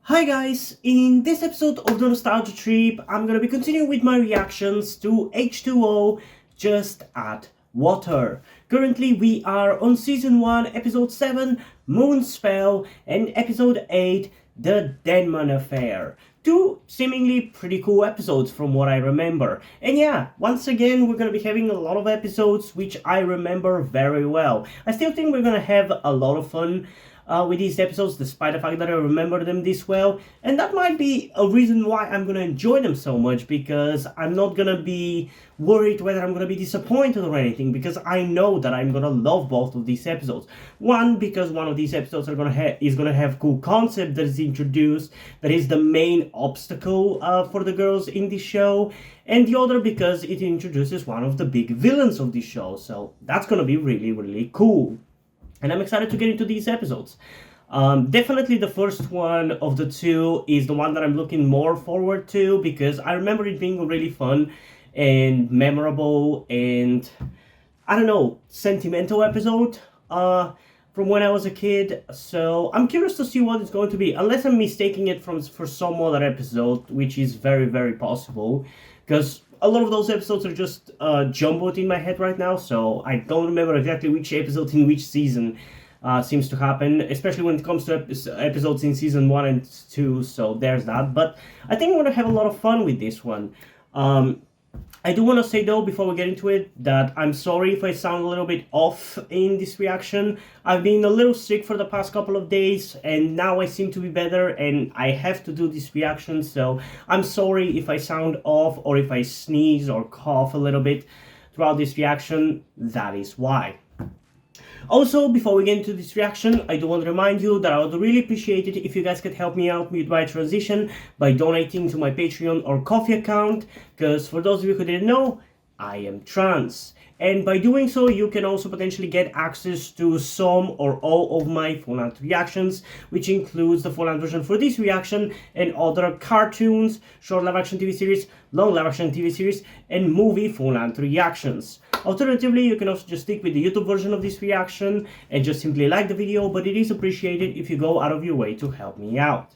Hi guys, in this episode of the Nostalgia Trip, I'm gonna be continuing with my reactions to H2O, Just Add Water. Currently we are on Season 1, Episode 7, Moon Spell, and Episode 8, The Denman Affair. Two seemingly pretty cool episodes from what I remember. And yeah, once again we're gonna be having a lot of episodes which I remember very well. I still think we're gonna have a lot of fun with these episodes, despite the fact that I remember them this well. And that might be a reason why I'm gonna enjoy them so much, because I'm not gonna be worried whether I'm gonna be disappointed or anything, because I know that I'm gonna love both of these episodes. One, because one of these episodes is gonna have cool concept that is introduced, that is the main obstacle for the girls in the show, and the other because it introduces one of the big villains of the show. So that's gonna be really, really cool. And I'm excited to get into these episodes. Definitely the first one of the two is the one that I'm looking more forward to, because I remember it being really fun and memorable and, I don't know, sentimental episode from when I was a kid. So I'm curious to see what it's going to be, unless I'm mistaking it for some other episode, which is very, very possible, because a lot of those episodes are just jumbled in my head right now, so I don't remember exactly which episode in which season seems to happen, especially when it comes to episodes in season 1 and 2, so there's that. But I think I'm going to have a lot of fun with this one. I do want to say though, before we get into it, that I'm sorry if I sound a little bit off in this reaction. I've been a little sick for the past couple of days, and now I seem to be better, and I have to do this reaction, so I'm sorry if I sound off or if I sneeze or cough a little bit throughout this reaction. That is why. Also, before we get into this reaction, I do want to remind you that I would really appreciate it if you guys could help me out with my transition by donating to my Patreon or Ko-fi account, because for those of you who didn't know, I am trans. And by doing so, you can also potentially get access to some or all of my full-length reactions, which includes the full-length version for this reaction and other cartoons, short live-action TV series, long live-action TV series, and movie full-length reactions. Alternatively, you can also just stick with the YouTube version of this reaction and just simply like the video, but it is appreciated if you go out of your way to help me out.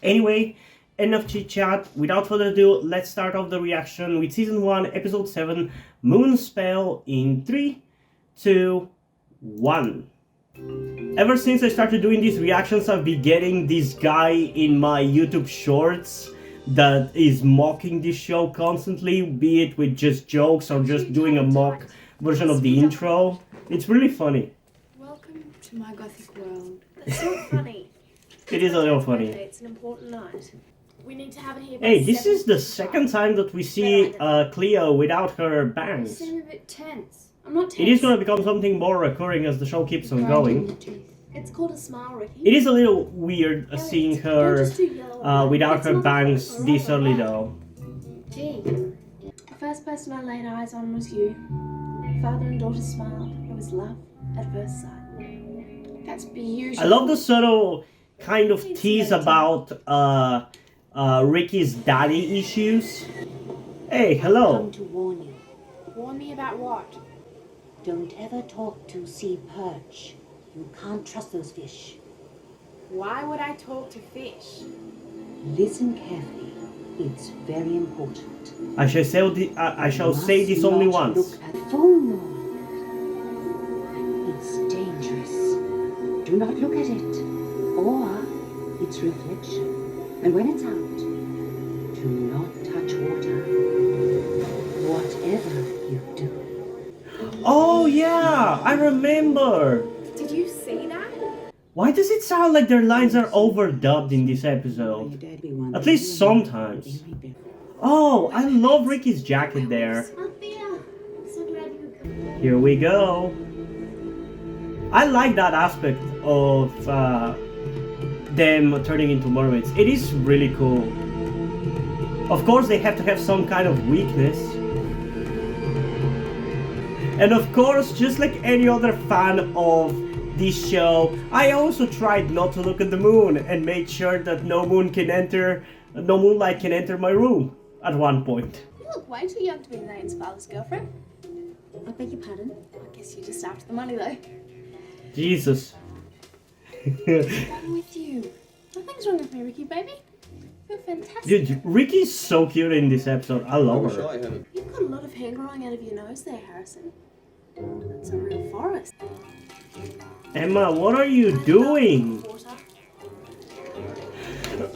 Anyway, enough chit chat. Without further ado, let's start off the reaction with Season 1, Episode 7, Moon Spell, in 3, 2, 1. Ever since I started doing these reactions, I've been getting this guy in my YouTube shorts that is mocking this show constantly, be it with just jokes or just doing a mock version of the intro. It's really funny. Welcome to my gothic world. That's so funny. It is a little funny. It's an important night. We need to have it here. Hey, this is the second time that we see Cleo without her bangs. You seem a bit tense. I'm not tense. It is going to become something more recurring as the show keeps on going. It's called a smile, Ricky. It is a little weird seeing her without her bangs this early though. Gee, the first person I laid eyes on was you. Father and daughter smiled. It was love at first sight. That's beautiful. I love the subtle kind of tease about Ricky's daddy issues. Hey, hello. Come to warn you. Warn me about what? Don't ever talk to sea perch. You can't trust those fish. Why would I talk to fish? Listen carefully. It's very important. I shall say this only once. Look at full moon. It's dangerous. Do not look at it or its reflection. And when it's out, do not touch water. Whatever you do. Oh yeah, I remember. Did you see that? Why does it sound like their lines are overdubbed in this episode? At least sometimes. Oh, I love Ricky's jacket there. Althea, so glad you could come. Here we go. I like that aspect of them turning into mermaids. It is really cool. Of course, they have to have some kind of weakness. And of course, just like any other fan of this show, I also tried not to look at the moon and made sure that no moonlight can enter my room at one point. You look way too young to be Nate's father's girlfriend. I beg your pardon? I guess you're just after the money though. Jesus. What's wrong with you? Nothing Nothing's wrong with me, Ricky, baby. You're fantastic. Dude, Ricky's so cute in this episode. I love her. You've got a lot of hair growing out of your nose there, Harrison. That's a real forest. Emma, what are you doing? Water.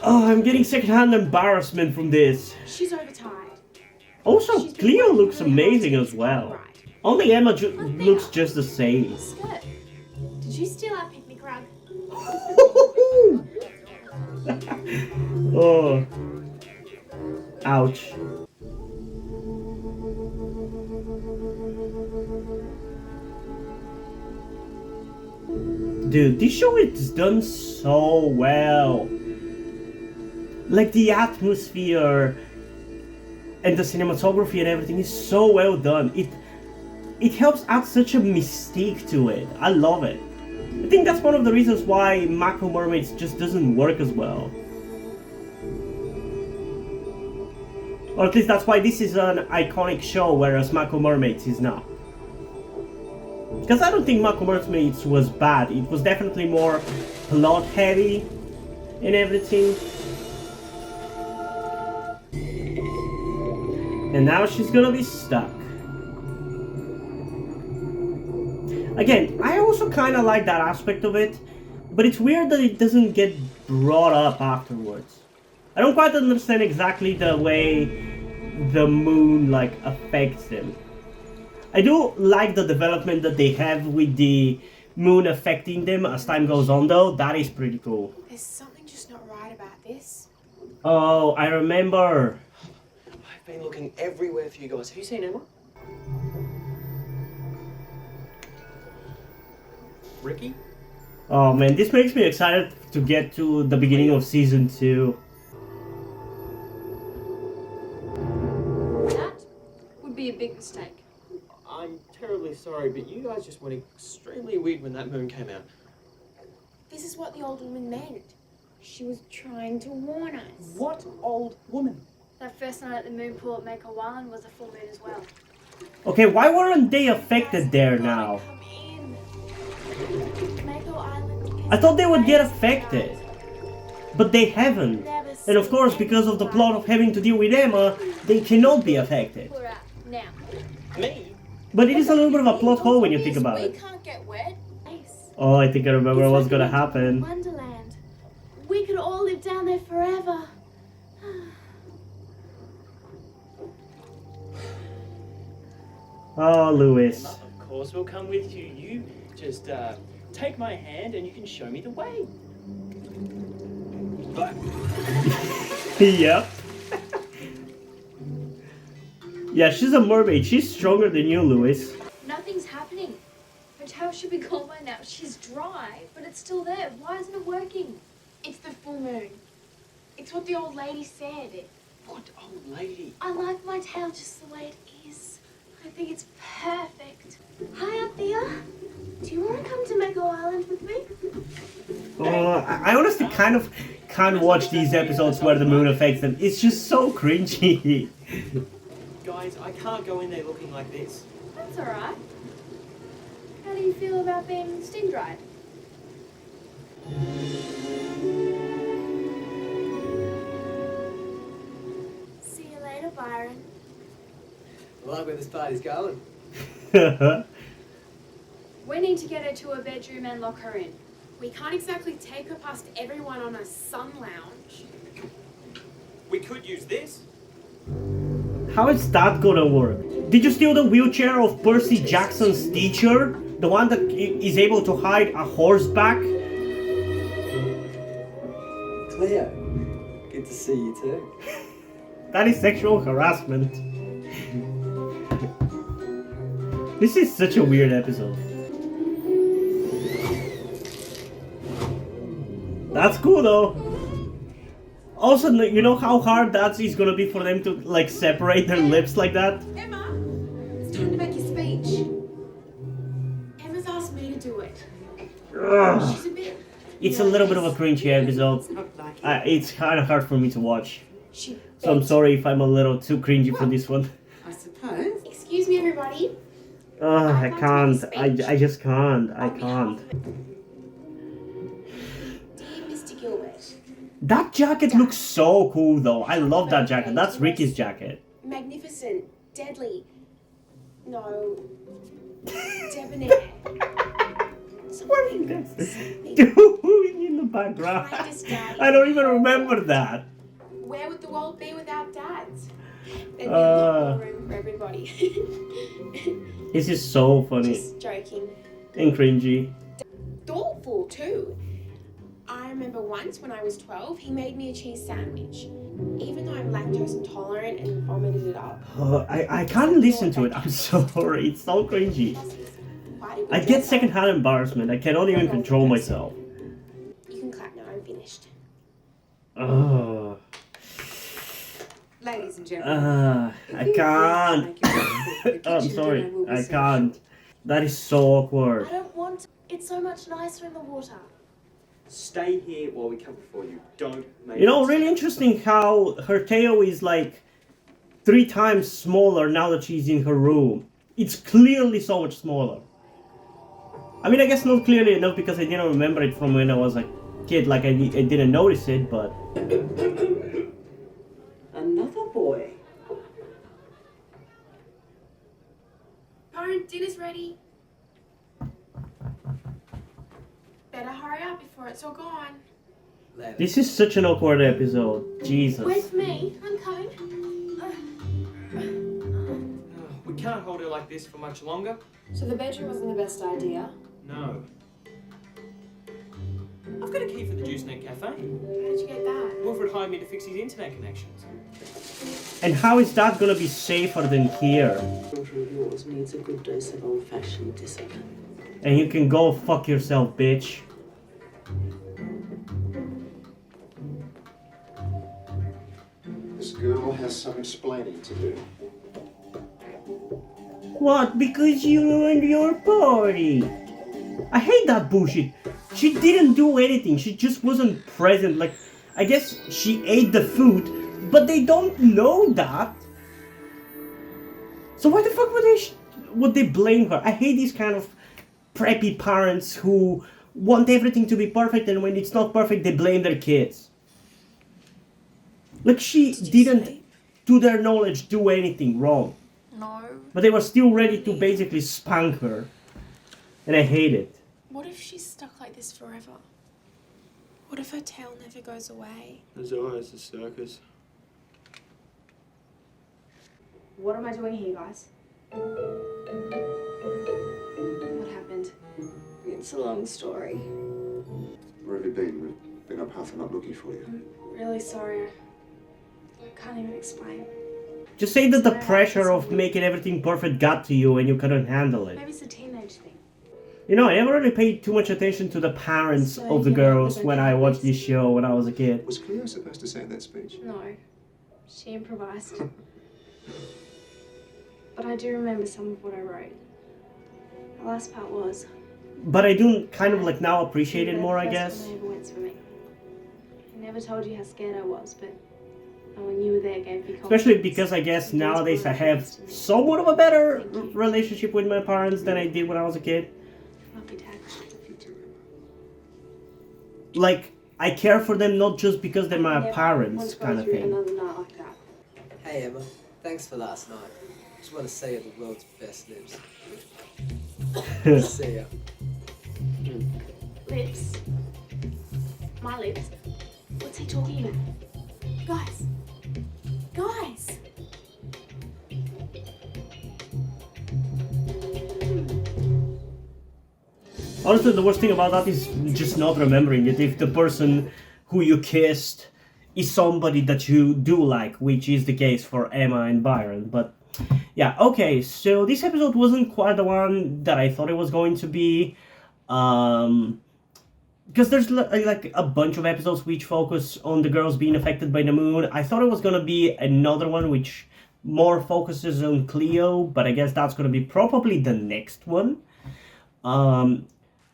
Oh, I'm getting secondhand embarrassment from this. She's overtired. Also, She's been Cleo working looks really hard to amazing get as this well. right. Only Emma looks just the same. Skirt. Did you steal our picnic rug? Oh. Ouch. Dude, this show is done so well. Like the atmosphere and the cinematography and everything is so well done. It helps add such a mystique to it. I love it. I think that's one of the reasons why Mako Mermaids just doesn't work as well. Or at least that's why this is an iconic show, whereas Mako Mermaids is not. Because I don't think Mako Mermaids was bad. It was definitely more plot heavy and everything. And now she's gonna be stuck. Again, I also kind of like that aspect of it, but it's weird that it doesn't get brought up afterwards. I don't quite understand exactly the way the moon like affects them. I do like the development that they have with the moon affecting them as time goes on though. That is pretty cool. There's something just not right about this. Oh, I remember. I've been looking everywhere for you guys. Have you seen Emma? Ricky? Oh man, this makes me excited to get to the beginning of season 2. That would be a big mistake. I'm terribly sorry, but you guys just went extremely weird when that moon came out. This is what the old woman meant. She was trying to warn us. What old woman? That first night at the moon pool at Mako Island was a full moon as well. Okay, why weren't they affected there now? Come in. Mako Island is I thought they would get amazing. affected, but they haven't. Never And of seen course, because of the anything plot like of having to deal with Emma, they cannot be affected. Pull her out now. Me? But it is a little bit of a plot hole when you think about We it. can't get wet. Nice. Oh, I think I remember It's what's like gonna a magical happen. Wonderland. We could all live down there forever. Oh, Lewis. Of course, we'll come with you. You just take my hand and you can show me the way. Yep. Yeah, she's a mermaid. She's stronger than you, Lewis. Nothing's happening. Her tail should be gone by now. She's dry, but it's still there. Why isn't it working? It's the full moon. It's what the old lady said. What old lady? I like my tail just the way it is. I think it's perfect. Hi, Althea. Do you want to come to Mako Island with me? I honestly kind of can't watch these episodes where the moon affects them. It's just so cringy. Guys, I can't go in there looking like this. That's alright. How do you feel about being sting dried? See you later, Byron. I like where this party's going. We need to get her to her bedroom and lock her in. We can't exactly take her past everyone on a sun lounge. We could use this. How is that gonna work? Did you steal the wheelchair of Percy Jackson's teacher? The one that is able to hide a horseback? Cleo, good to see you too. That is sexual harassment. This is such a weird episode. That's cool though. Also, you know how hard that is gonna be for them to like separate their lips like that? Emma, it's time to make your speech. Emma's asked me to do it. Ugh. She's a bit. It's a little bit of a cringy episode. It's kind of hard for me to watch. She So I'm begged- sorry if I'm a little too cringy for this one. I suppose. Excuse me, everybody. I can't. I just can't. I On behalf can't. of- Dear Mr. Gilbert, That jacket looks so cool, though. I love that jacket. That's Ricky's jacket. Magnificent, deadly. No. Debonair. Something. Doing in the background. Kindest daddy. I don't even remember that. Where would the world be without dads? There'd be a lot more room for everybody. This is so funny Just joking. and cringy. Thoughtful too. I remember once when I was 12, he made me a cheese sandwich. Even though I'm lactose intolerant and vomited it up. I can't listen to it. I'm sorry. It's so cringy. Why did we I get dress up? secondhand embarrassment. I cannot even control myself. You can clap now, I'm finished. Ugh. Ladies and gentlemen. I can't. I'm sorry. I can't. That is so awkward. I don't want to. It's so much nicer in the water. Stay here while we come before you. Don't make You know, it really interesting how her tail is like 3 times smaller now that she's in her room. It's clearly so much smaller. I mean, I guess not clearly enough because I didn't remember it from when I was a kid. Like, I didn't notice it, but... Another boy. Parent, dinner's ready. Better hurry up before it's all gone. This is such an awkward episode. Jesus. With me, I'm coming. We can't hold her like this for much longer. So the bedroom wasn't the best idea. No. I've got a key for the Juice Net Cafe. How did you get that? Wilfred hired me to fix his internet connections. And how is that gonna be safer than here? Daughter of yours needs a good dose of old-fashioned discipline. And you can go fuck yourself, bitch. This girl has some explaining to do. What? Because you ruined your party. I hate that bullshit. She didn't do anything. She just wasn't present. Like, I guess she ate the food, but they don't know that. So why the fuck would they blame her? I hate these kind of preppy parents who want everything to be perfect, and when it's not perfect, they blame their kids. Like, she didn't, to their knowledge, do anything wrong. No. But they were still ready to basically spank her. And I hate it. What if she's stuck like this forever? What if her tail never goes away? As always, the circus. What am I doing here, guys? What happened? It's a long story. Where have you been? We've been up half the night looking for you. I'm really sorry. I can't even explain. Just say that the pressure of making everything perfect got to you and you couldn't handle it. Maybe it's a teenage thing. You know, I never really paid too much attention to the parents So, of the yeah, girls it was when okay. I watched this show when I was a kid. Was Cleo supposed to say that speech? No. She improvised. But I do remember some of what I wrote. The last part was... But I do kind of like now appreciate it more, I guess. I never told you how scared I was, but when you were there, it gave me confidence. Especially because I guess nowadays I have somewhat of a better relationship with my parents than I did when I was a kid. Love you, Dad. You too, Like, I care for them not just because they're my Never parents want to go kind of through thing. Another night like that. Hey Emma, thanks for last night. Just want to say you're the world's best lips. See ya. Lips. My lips. What's he talking about? Guys. Guys. Honestly, the worst thing about that is just not remembering it. If the person who you kissed is somebody that you do like, which is the case for Emma and Byron. But yeah, okay, so this episode wasn't quite the one that I thought it was going to be. Because there's like a bunch of episodes which focus on the girls being affected by the moon. I thought it was going to be another one which more focuses on Cleo, but I guess that's going to be probably the next one.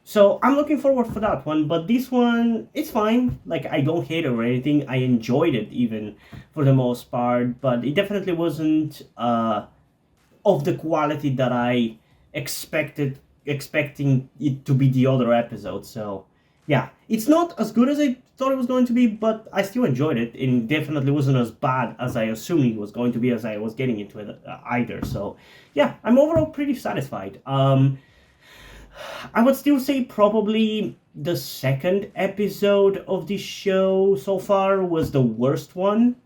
So I'm looking forward for that one, but this one, it's fine. Like, I don't hate it or anything. I enjoyed it even for the most part, but it definitely wasn't of the quality that I expecting it to be the other episode. So yeah, it's not as good as I thought it was going to be, but I still enjoyed it. It definitely wasn't as bad as I assumed it was going to be as I was getting into it either. So, yeah, I'm overall pretty satisfied. I would still say probably the second episode of this show so far was the worst one.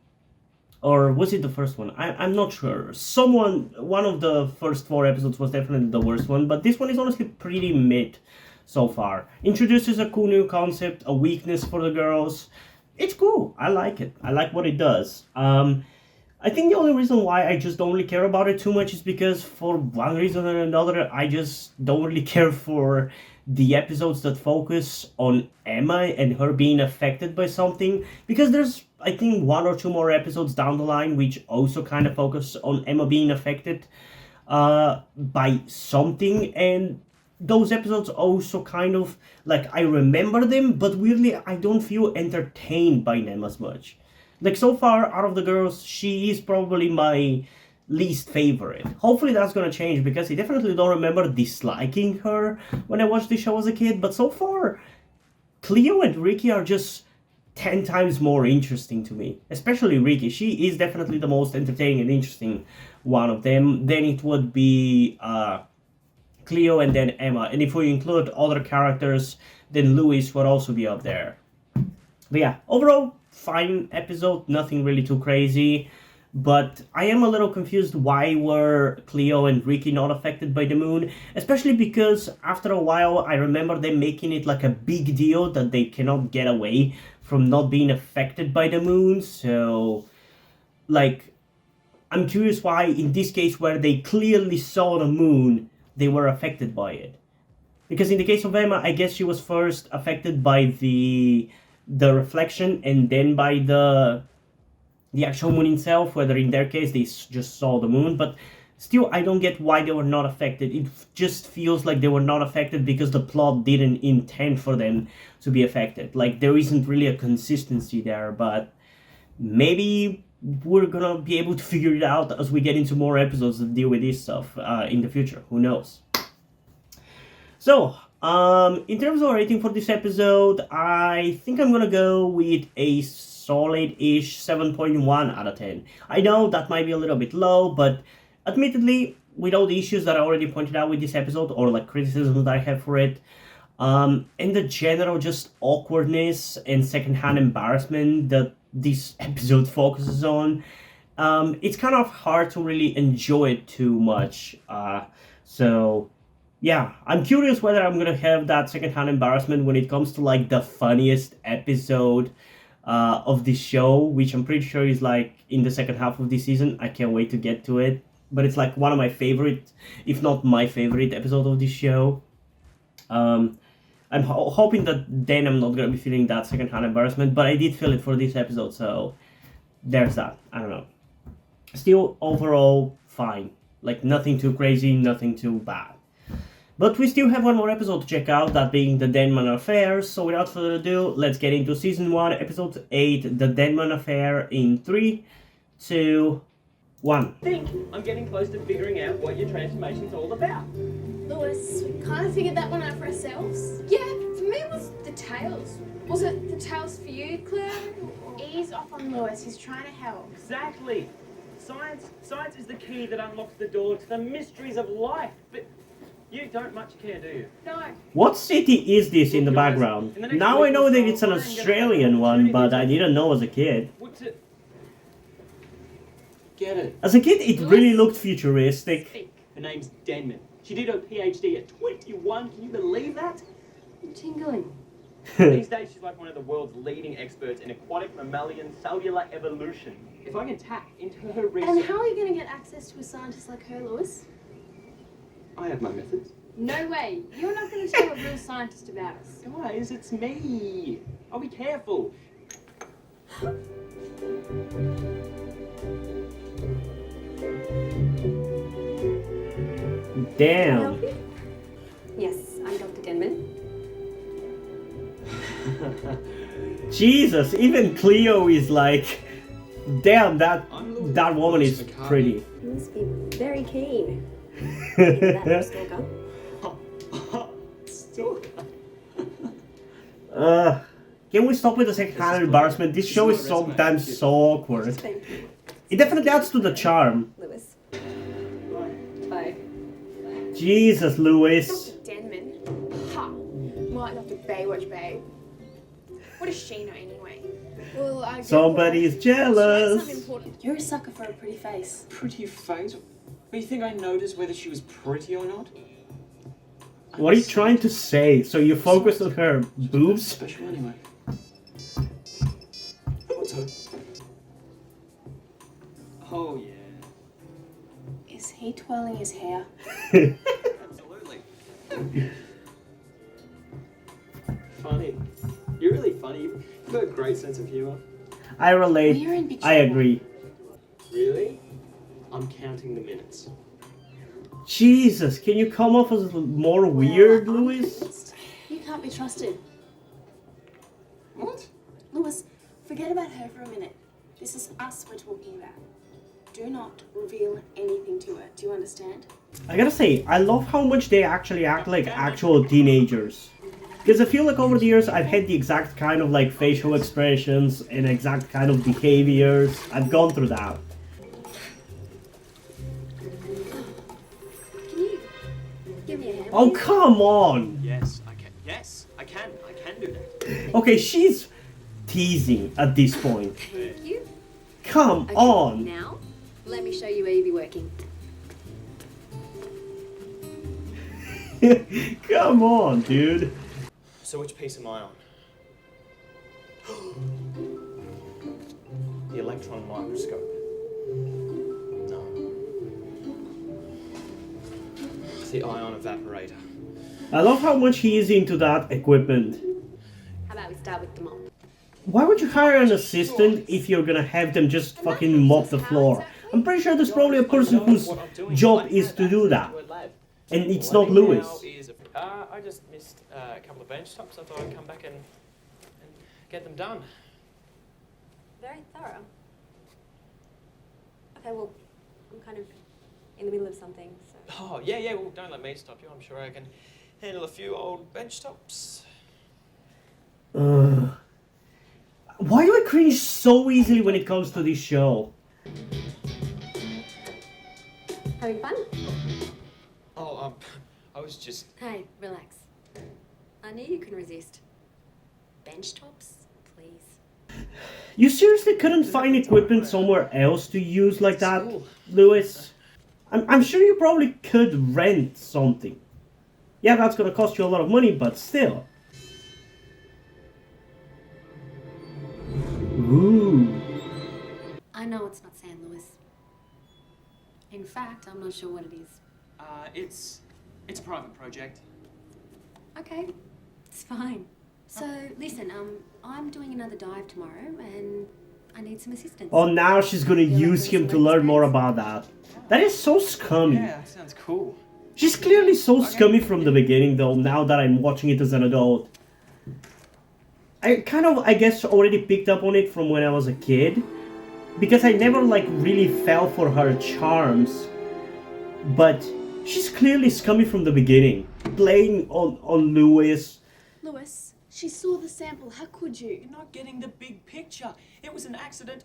Or was it the first one? I'm not sure. One of the first 4 episodes was definitely the worst one, but this one is honestly pretty mid so far. Introduces a cool new concept, a weakness for the girls. It's cool. I like it. I like what it does. I think the only reason why I just don't really care about it too much is because for one reason or another, I just don't really care for the episodes that focus on Emma and her being affected by something. Because there's, I think, 1 or 2 more episodes down the line which also kind of focus on Emma being affected by something. And those episodes also kind of, like, I remember them, but weirdly, I don't feel entertained by them as much. Like, so far, out of the girls, she is probably my least favorite. Hopefully that's gonna change, because I definitely don't remember disliking her when I watched the show as a kid, but so far, Cleo and Ricky are just 10 times more interesting to me. Especially Ricky. She is definitely the most entertaining and interesting one of them. Then it would be Cleo and then Emma. And if we include other characters, then Louis would also be up there. But yeah, overall, fine episode, nothing really too crazy, but I am a little confused why were Cleo and Ricky not affected by the moon, especially because after a while I remember them making it like a big deal that they cannot get away from not being affected by the moon. So, like, I'm curious why in this case where they clearly saw the moon, they were affected by it. Because in the case of Emma, I guess she was first affected by the reflection and then by the actual moon itself, whether in their case they just saw the moon. But still, I don't get why they were not affected. It just feels like they were not affected because the plot didn't intend for them to be affected. Like, there isn't really a consistency there, but maybe we're gonna be able to figure it out as we get into more episodes that deal with this stuff in the future. Who knows? So, in terms of rating for this episode, I think I'm gonna go with a solid-ish 7.1 out of 10. I know that might be a little bit low, but admittedly, with all the issues that I already pointed out with this episode, or like criticisms that I have for it, and the general just awkwardness and secondhand embarrassment that this episode focuses on, it's kind of hard to really enjoy it too much. So yeah, I'm curious whether I'm gonna have that secondhand embarrassment when it comes to like the funniest episode of this show, which I'm pretty sure is like in the second half of this season. I can't wait to get to it. But it's like one of my favorite, if not my favorite episode of this show. I'm hoping that then I'm not gonna be feeling that secondhand embarrassment, but I did feel it for this episode, so there's that. I don't know. Still, overall, fine. Like, nothing too crazy, nothing too bad. But we still have one more episode to check out, that being the Denman Affair. So without further ado, let's get into Season 1, Episode 8, The Denman Affair, in 3, 2, 1. I think I'm getting close to figuring out what your transformation's all about. Lewis, we kind of figured that one out for ourselves. Yeah, for me it was the tails. Was it the tails for you, Claire? Ease off on Lewis, he's trying to help. Exactly. Science is the key that unlocks the door to the mysteries of life. But you don't much care, do you? No. What city is this in the background? Now I know that it's an Australian one, but I didn't know as a kid. What's it? Get it. As a kid, it really looked futuristic. Her name's Denman. She did her PhD at 21. Can you believe that? I'm tingling. These days, she's like one of the world's leading experts in aquatic mammalian cellular evolution. If I can tap into her research... And how are you going to get access to a scientist like her, Lewis? I have my methods. No way. You're not going to tell a real scientist about us. Guys, it's me. I'll be careful. Damn. Yes, I'm Dr. Denman. Jesus, even Cleo is like, damn, that woman is pretty. You must be very keen. That stalker. Stalker. Can we stop with the second-hand embarrassment? This show is sometimes so awkward. Thank you. It definitely adds to the charm. Lewis. Bye. Jesus, Lewis. Denman. Ha! More like Dr. Baywatch Bay. What does she know anyway? Well, I Somebody's jealous. You're a sucker for a pretty face. Pretty face? But you think I noticed whether she was pretty or not? What are you trying to say? So you focus on her boobs? Special anyway. What's her? Oh yeah. Is he twirling his hair? Absolutely. Funny. You're really funny. You've got a great sense of humor. I relate. We're in big I trouble. agree. Really? I'm counting the minutes. Jesus, can you come off as more weird, Well, I'm Lewis? convinced. You can't be trusted. What? Lewis, forget about her for a minute. This is us we're talking about. Do not reveal anything to her. Do you understand? I gotta say, I love how much they actually act like actual teenagers. Because I feel like over the years I've had the exact kind of like facial expressions and exact kind of behaviors. I've gone through that. Can you give me a hand? Oh, come on! Yes, I can. Yes, I can. I can do that. Okay, she's teasing at this point. Thank you. Come Okay, on! now, let me show you where you'll be working. Come on, dude. So which piece am I on? The electron microscope. No. It's the ion evaporator. I love how much he is into that equipment. How about we start with the mop? Why would you hire an assistant if you're gonna have them just fucking mop the floor? I'm pretty sure there's probably a person whose job is to do that. And it's not Lewis. I just missed a couple of bench tops. I thought I'd come back and get them done. Very thorough. Okay, well, I'm kind of in the middle of something, so... Oh, yeah, well, don't let me stop you. I'm sure I can handle a few old bench tops. Why do I cringe so easily when it comes to this show? Having fun? Oh, I was just... Hey, relax. I knew you couldn't resist. Bench tops, please. You seriously couldn't find equipment somewhere else to use like that, Lewis? I'm sure you probably could rent something. Yeah, that's gonna cost you a lot of money, but still. Ooh. I know it's not San Luis. In fact, I'm not sure what it is. It's a private project. Okay, it's fine. So, listen, I'm doing another dive tomorrow, and I need some assistance. Oh, now she's gonna use him to learn more about that. That is so scummy. Yeah, that sounds cool. She's clearly so scummy from the beginning, though, now that I'm watching it as an adult. I kind of, I guess, already picked up on it from when I was a kid. Because I never, like, really fell for her charms. But she's clearly scummy from the beginning. Playing on Lewis. Lewis, she saw the sample. How could you? You're not getting the big picture. It was an accident.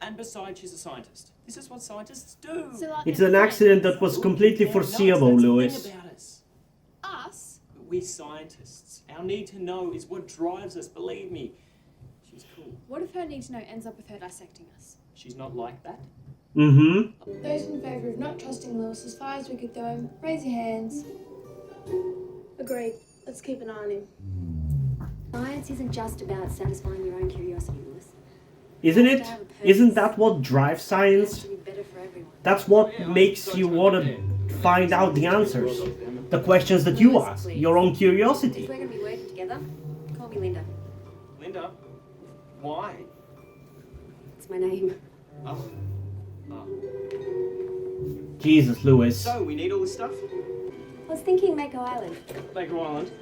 And besides, she's a scientist. This is what scientists do. So, like, It's an accident that was completely foreseeable, Lewis. That's the thing about us. us? We scientists. Our need to know is what drives us, believe me. She's cool. What if her need to know ends up with her dissecting us? She's not like that. Mm-hmm. Those in favour of not trusting Lewis as far as we could throw him, raise your hands. Agreed. Let's keep an eye on him. Science isn't just about satisfying your own curiosity, Lewis. Isn't it? Isn't that what drives It has science? to be better for everyone. That's what makes you want to find out the answers. The questions that you ask. Your own If curiosity. we're going to be working together, call me Linda. Linda? Why? It's my name. Oh. Jesus, Lewis. So, we need all this stuff? I was thinking Mako Island. Baker Island?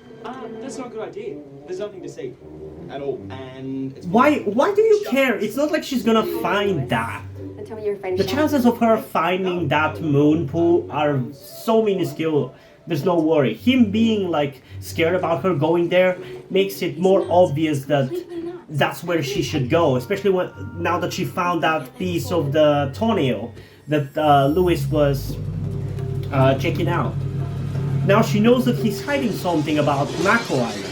That's not a good idea. There's nothing to see. At all. And it's... Why do you care? It's not like she's gonna find that. And tell me you're afraid of The sharks. chances of her finding that moon pool are so minuscule there's no worry. Him being like scared about her going there makes it more obvious that that's where she should go, especially when now that she found that piece of the toenail that Lewis was checking out. Now she knows that he's hiding something about Mako Island.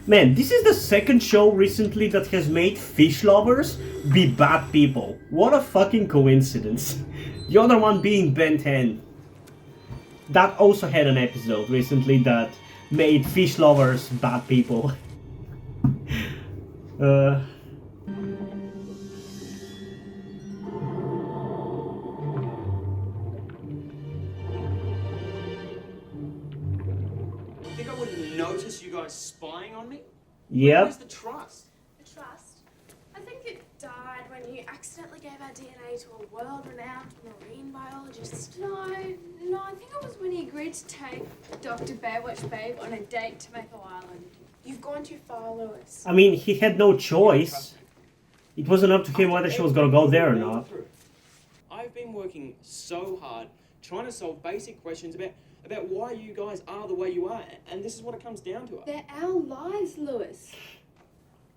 Man, this is the second show recently that has made fish lovers be bad people. What a fucking coincidence. The other one being Ben 10. That also had an episode recently that made fish lovers bad people. Think I wouldn't notice you guys spying on me? Yep. Where's the trust? The trust? I think it died when you accidentally gave our DNA to a world-renowned marine biologist. No, I think it was when he agreed to take Dr. Baywatch Babe on a date to Mako Island. You've gone too far, Lewis. I mean, he had no choice. It wasn't up to him whether she was gonna go there or not. I've been working so hard trying to solve basic questions about why you guys are the way you are, and this is what it comes down to. They're our lives, Lewis.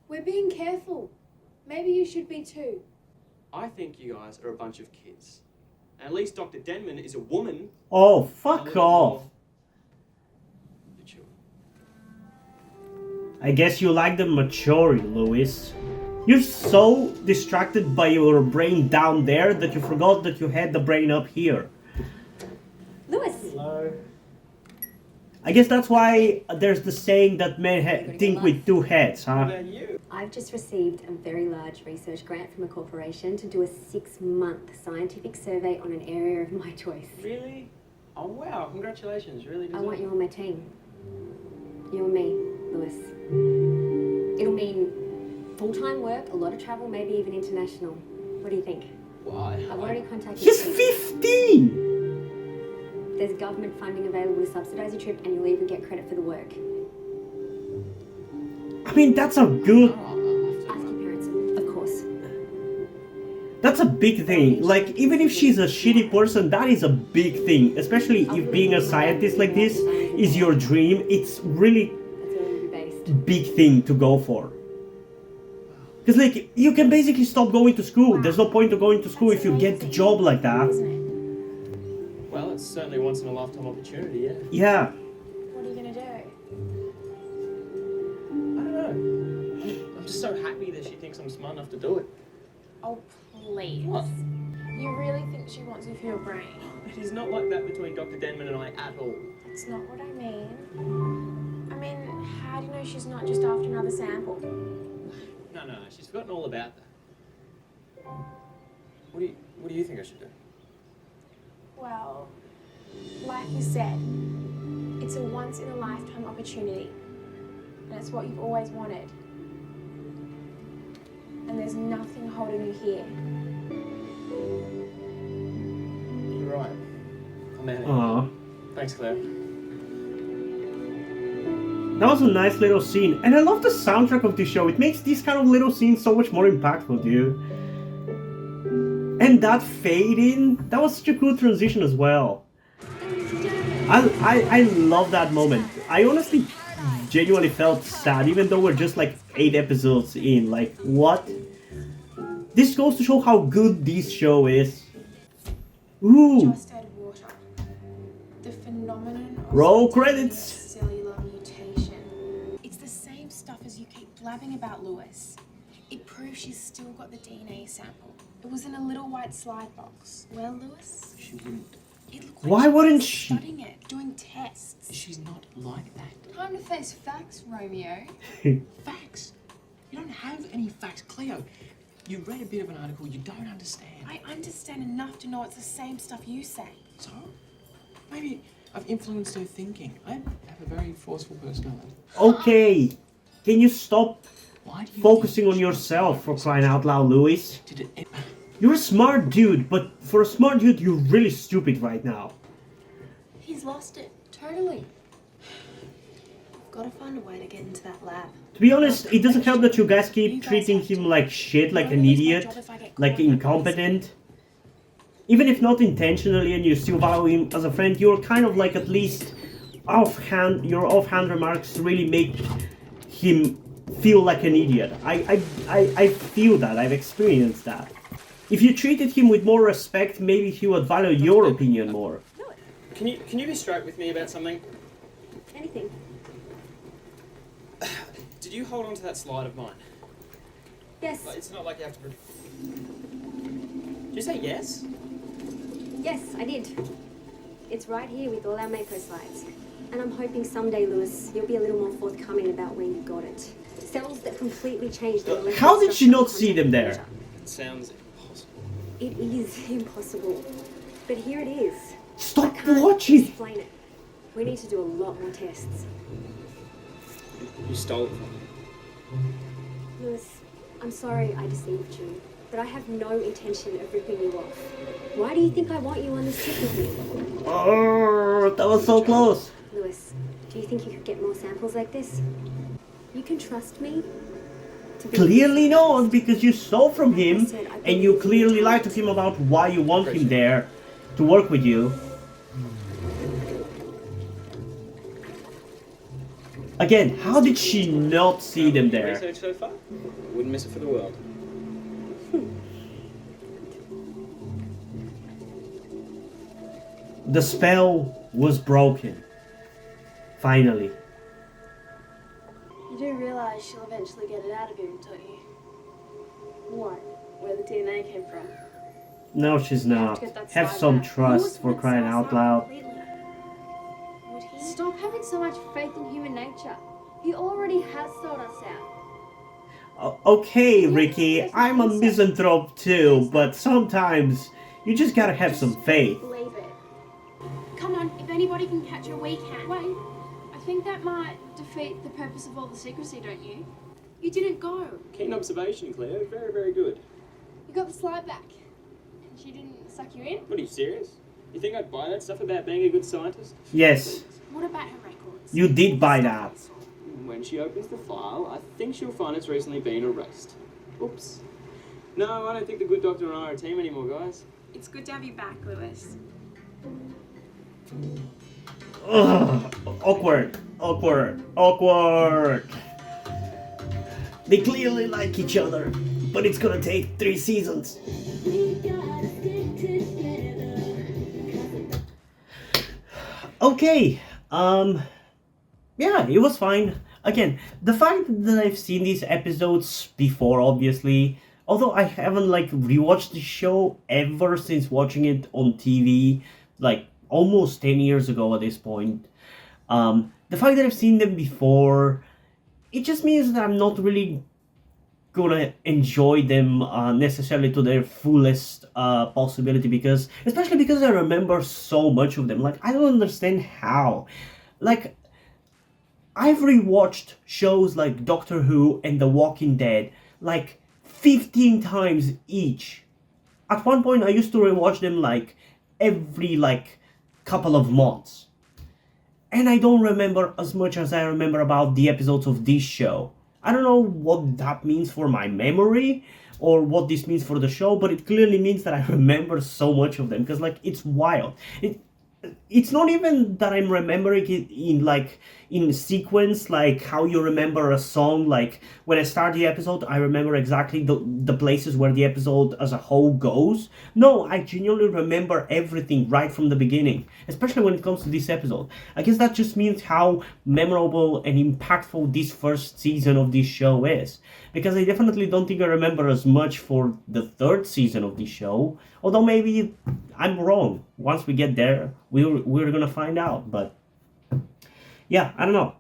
We're being careful. Maybe you should be too. I think you guys are a bunch of kids. And at least Dr. Denman is a woman. Oh, a fuck little off. more mature. I guess you like the maturity, Lewis. You're so distracted by your brain down there that you forgot that you had the brain up here. Lewis. Hello. I guess that's why there's the saying that men think with two heads, What huh? about you? I've just received a very large research grant from a corporation to do a 6-month scientific survey on an area of my choice. Really? Oh wow, congratulations, really I want you on my team. You and me, Lewis. It'll mean full-time work, a lot of travel, maybe even international. What do you think? Why? I've already contacted He's people. 15! There's government funding available to subsidise your trip, and you'll even get credit for the work. I mean, that's a good... Ask your parents, of course. That's a big thing. Like, even if she's a shitty person, that is a big thing. Especially if being a scientist like this is your dream. It's really That's where we'll be based. big thing to go for. Because, like, you can basically stop going to school. There's no point to going to school if you get the job like that. Isn't it? Well, it's certainly a once in a lifetime opportunity, yeah. Yeah. What are you gonna do? I don't know. I'm just so happy that she thinks I'm smart enough to do it. Oh, please. What? You really think she wants you for your brain? It is not like that between Dr. Denman and I at all. That's not what I mean. I mean, how do you know she's not just after another sample? No, she's forgotten all about that. What do you think I should do? Well, like you said, it's a once-in-a-lifetime opportunity. And it's what you've always wanted. And there's nothing holding you here. You're right. I'm out. Aw. Thanks, Claire. That was a nice little scene. And I love the soundtrack of this show. It makes these kind of little scenes so much more impactful, dude. And that fade in, that was such a cool transition as well. I love that moment. I honestly genuinely felt sad, even though we're just like 8 episodes in. Like, what? This goes to show how good this show is. Ooh. Just add water. The phenomenon of Roll credits. cellular mutation. It's the same stuff as you keep blabbing about, Lewis. It proves she's still got the DNA sample. It was in a little white slide box. Well, Lewis? She wouldn't. It looked Why she wouldn't was she? studying it, doing tests. She's not like that. Time to face facts, Romeo. Facts? You don't have any facts, Cleo. You read a bit of an article you don't understand. I understand enough to know it's the same stuff you say. So? Maybe I've influenced her thinking. I have a very forceful personality. Okay. Can you stop Why do you focusing think on she yourself for was crying out loud, Lewis? Did it? You're a smart dude, but for a smart dude, you're really stupid right now. He's lost it. Totally. I've got to find a way to get into that lab. To be honest, it doesn't help that you guys keep treating him like shit, like an idiot, like incompetent. even if not intentionally, and you still value him as a friend, you're kind of like, at least your offhand remarks really make him feel like an idiot. I feel that. I've experienced that. If you treated him with more respect, maybe he would value your opinion more. Can you be straight with me about something? Anything. Did you hold on to that slide of mine? Yes. Like, it's not like you have to. Did you say yes? Yes, I did. It's right here with all our Mako slides. And I'm hoping someday, Lewis, you'll be a little more forthcoming about where you got it. Cells that completely change the molecular How did she structure not of see them there? contact It sounds impossible. It is impossible. But here it is. Stop I can't watching! explain it. We need to do a lot more tests. You stole it from me. Lewis, I'm sorry I deceived you, but I have no intention of ripping you off. Why do you think I want you on this trip with me? Oh, that was so close. Lewis, do you think you could get more samples like this? You can trust me to be Clearly not, because you stole from him, and you clearly lied to him about why you want him there to work with you. Again, how did she not see them there? Research so far? Wouldn't miss it for the world. The spell was broken. Finally. You do realise she'll eventually get it out of him, don't you? What? Where the DNA came from? No, she's not. Have some trust, for crying out loud. Would he? Stop having so much faith in human nature. He already has sold us out. Okay, Ricky, I'm a misanthrope too, but sometimes you just gotta have some faith. Believe it. Come on, if anybody can catch her, we can. Wait, I think that might defeat the purpose of all the secrecy, don't you? You didn't go. Keen observation, Claire. Very, very good. You got the slide back. And she didn't suck you in? What, are you serious? You think I'd buy that stuff about being a good scientist? Yes, What about her records? you did buy that. When she opens the file, I think she'll find it's recently been erased. Oops. No, I don't think the good doctor and I are a team anymore, guys. It's good to have you back, Lewis. Ugh, awkward. They clearly like each other, but it's gonna take 3 seasons. Okay, yeah, it was fine. Again, the fact that I've seen these episodes before, obviously, although I haven't like rewatched the show ever since watching it on TV, like almost 10 years ago at this point, the fact that I've seen them before, it just means that I'm not really gonna enjoy them necessarily to their fullest possibility, especially because I remember so much of them. Like, I don't understand how. Like, I've rewatched shows like Doctor Who and The Walking Dead like 15 times each. At one point I used to rewatch them like every couple of months. And I don't remember as much as I remember about the episodes of this show. I don't know what that means for my memory or what this means for the show, but it clearly means that I remember so much of them, because like it's wild. It's not even that I'm remembering it in sequence, like how you remember a song. Like when I start the episode, I remember exactly the places where the episode as a whole goes. No, I genuinely remember everything right from the beginning, especially when it comes to this episode. I guess that just means how memorable and impactful this first season of this show is, because I definitely don't think I remember as much for the third season of this show, although maybe I'm wrong. Once we get there, we're gonna find out. But yeah, I don't know.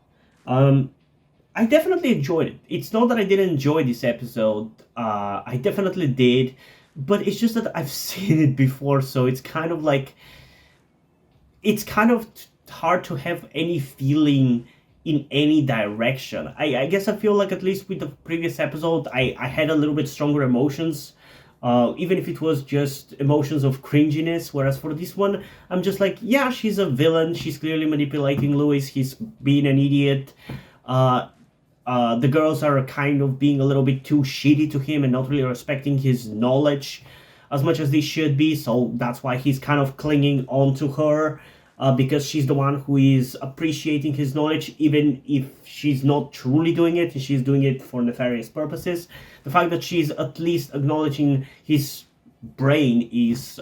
I definitely enjoyed it. It's not that I didn't enjoy this episode. I definitely did, but it's just that I've seen it before, so it's kind of hard to have any feeling in any direction. I guess I feel like, at least with the previous episode, I had a little bit stronger emotions. Even if it was just emotions of cringiness, whereas for this one, I'm just like, yeah, she's a villain, she's clearly manipulating Louis, he's being an idiot, the girls are kind of being a little bit too shitty to him and not really respecting his knowledge, as much as they should be, so that's why he's kind of clinging on to her, because she's the one who is appreciating his knowledge, even if she's not truly doing it, and she's doing it for nefarious purposes. The fact that she's at least acknowledging his brain is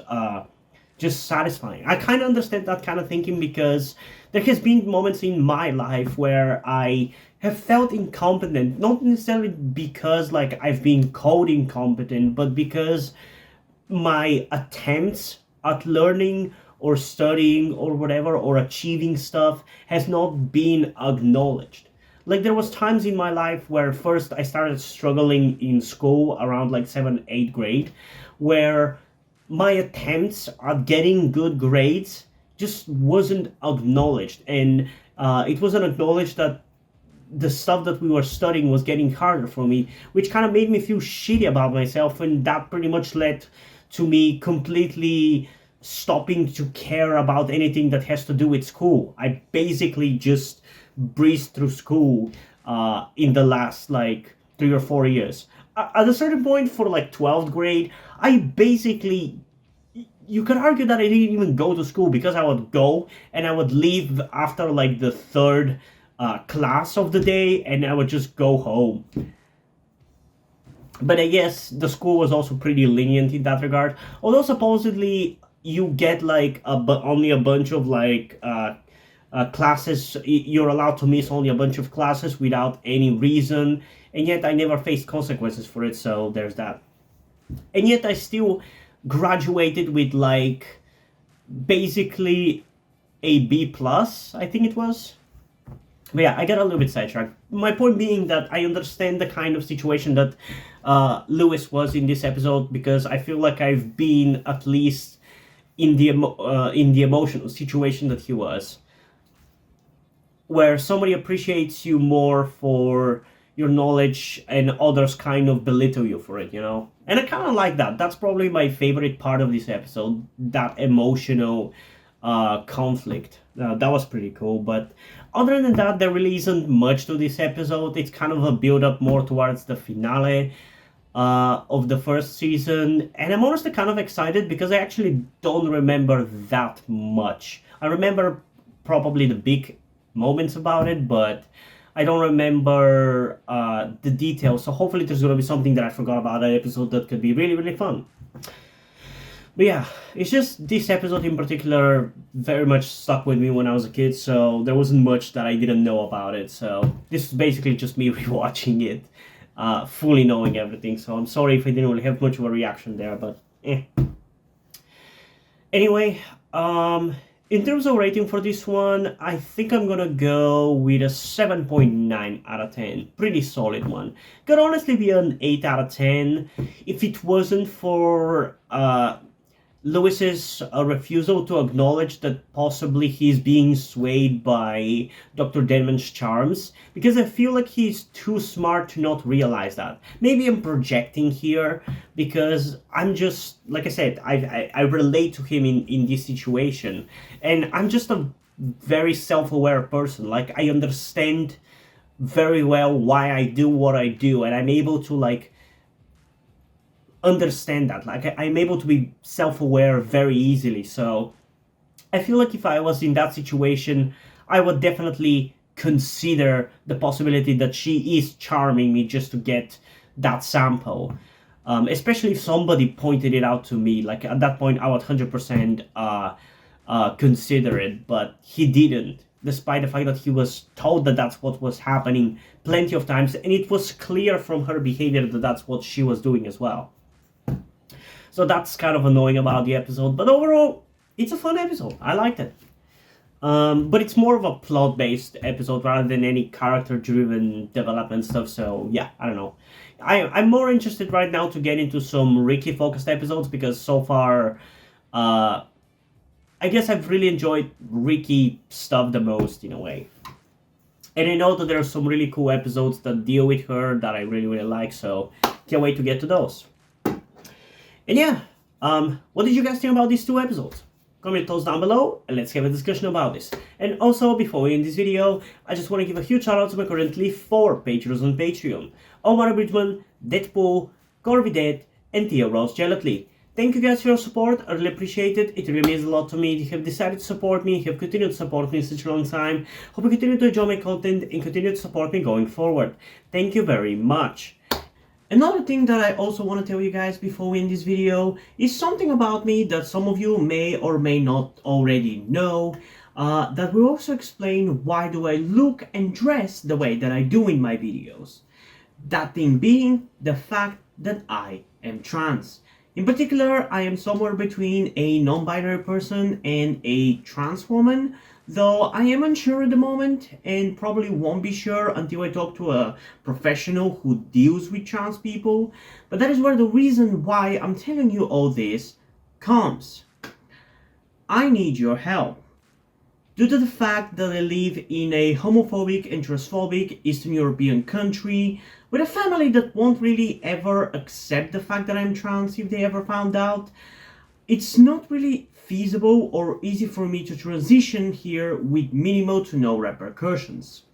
just satisfying. I kind of understand that kind of thinking, because there has been moments in my life where I have felt incompetent, not necessarily because like I've been code incompetent, but because my attempts at learning or studying or whatever, or achieving stuff, has not been acknowledged. Like, there was times in my life where first I started struggling in school around like 7th, 8th grade, where my attempts at getting good grades just wasn't acknowledged, and it wasn't acknowledged that the stuff that we were studying was getting harder for me, which kind of made me feel shitty about myself, and that pretty much led to me completely stopping to care about anything that has to do with school. I basically just breezed through school in the last like 3 or 4 years. At a certain point, for like 12th grade, I basically, you could argue that I didn't even go to school, because I would go and I would leave after like the third class of the day, and I would just go home. But I guess the school was also pretty lenient in that regard. Although supposedly you get like only a bunch of like classes, you're allowed to miss only a bunch of classes without any reason, and yet I never faced consequences for it, so there's that. And yet I still graduated with like basically a B plus, I think it was. But yeah, I got a little bit sidetracked. My point being that I understand the kind of situation that Lewis was in this episode, because I feel like I've been at least in the emotional situation that he was, where somebody appreciates you more for your knowledge and others kind of belittle you for it, you know? And I kind of like that. That's probably my favorite part of this episode, that emotional conflict. That was pretty cool, but other than that, there really isn't much to this episode. It's kind of a build-up more towards the finale of the first season, and I'm honestly kind of excited because I actually don't remember that much. I remember probably the big moments about it, but I don't remember the details, so hopefully there's going to be something that I forgot about that episode that could be really, really fun. But yeah, it's just this episode in particular very much stuck with me when I was a kid, so there wasn't much that I didn't know about it, so this is basically just me rewatching it, fully knowing everything, so I'm sorry if I didn't really have much of a reaction there, but eh. Anyway, in terms of rating for this one, I think I'm gonna go with a 7.9 out of 10. Pretty solid one. Could honestly be an 8 out of 10 if it wasn't for Lewis's refusal to acknowledge that possibly he's being swayed by Dr. Denman's charms, because I feel like he's too smart to not realize that. Maybe I'm projecting here, because I'm just, like I said, I relate to him in this situation, and I'm just a very self-aware person. Like, I understand very well why I do what I do, and I'm able to like understand that. Like, I'm able to be self-aware very easily, so I feel like if I was in that situation, I would definitely consider the possibility that she is charming me just to get that sample, especially if somebody pointed it out to me. Like, at that point I would 100% consider it, but he didn't, despite the fact that he was told that that's what was happening plenty of times, and it was clear from her behavior that that's what she was doing as well. So that's kind of annoying about the episode, but overall, it's a fun episode. I liked it. But it's more of a plot-based episode rather than any character-driven development stuff, so yeah, I don't know. I'm more interested right now to get into some Ricky-focused episodes, because so far, I guess I've really enjoyed Ricky stuff the most, in a way. And I know that there are some really cool episodes that deal with her that I really, really like, so can't wait to get to those. And yeah, what did you guys think about these two episodes? Comment your thoughts down below, and let's have a discussion about this. And also, before we end this video, I just want to give a huge shout out to my currently 4 patrons on Patreon: Omar Bridgman, Deadpool, Corvidet, and Theo Rose Gelatly. thank you guys for your support. I really appreciate it. It really means a lot to me. You have decided to support me, you have continued to support me such a long time. Hope you continue to enjoy my content and continue to support me going forward. Thank you very much. Another thing that I also want to tell you guys before we end this video is something about me that some of you may or may not already know. That will also explain why do I look and dress the way that I do in my videos. That thing being the fact that I am trans. In particular, I am somewhere between a non-binary person and a trans woman, though I am unsure at the moment and probably won't be sure until I talk to a professional who deals with trans people. But that is where the reason why I'm telling you all this comes. I need your help. Due to the fact that I live in a homophobic and transphobic Eastern European country with a family that won't really ever accept the fact that I'm trans if they ever found out, it's not really feasible or easy for me to transition here with minimal to no repercussions.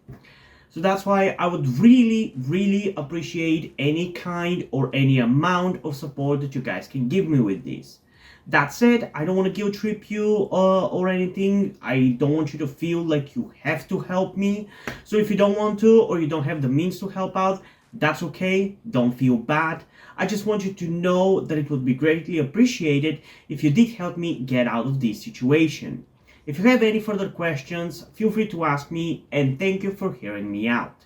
So that's why I would really appreciate any kind or any amount of support that you guys can give me with this. That said, I don't want to guilt trip you or anything. I don't want you to feel like you have to help me. So if you don't want to or you don't have the means to help out, that's okay. Don't feel bad. I just want you to know that it would be greatly appreciated if you did help me get out of this situation. If you have any further questions, feel free to ask me, and thank you for hearing me out.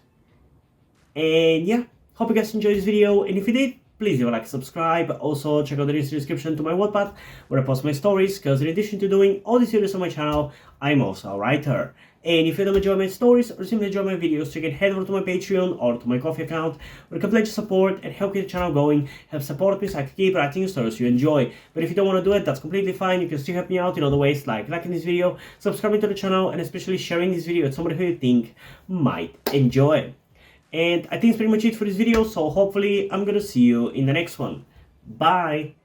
And yeah, hope you guys enjoyed this video, and if you did, please leave a like and subscribe. Also, check out the description to my Wattpad, where I post my stories, because in addition to doing all these videos on my channel, I'm also a writer. And if you don't enjoy my stories or simply enjoy my videos, you can head over to my Patreon or to my Ko-fi account, where you can pledge your support and help keep the channel going, help support me so I can keep writing stories you enjoy. But if you don't want to do it, that's completely fine. You can still help me out in other ways, like liking this video, subscribing to the channel, and especially sharing this video with somebody who you think might enjoy it. And I think it's pretty much it for this video, so hopefully I'm gonna see you in the next one. Bye!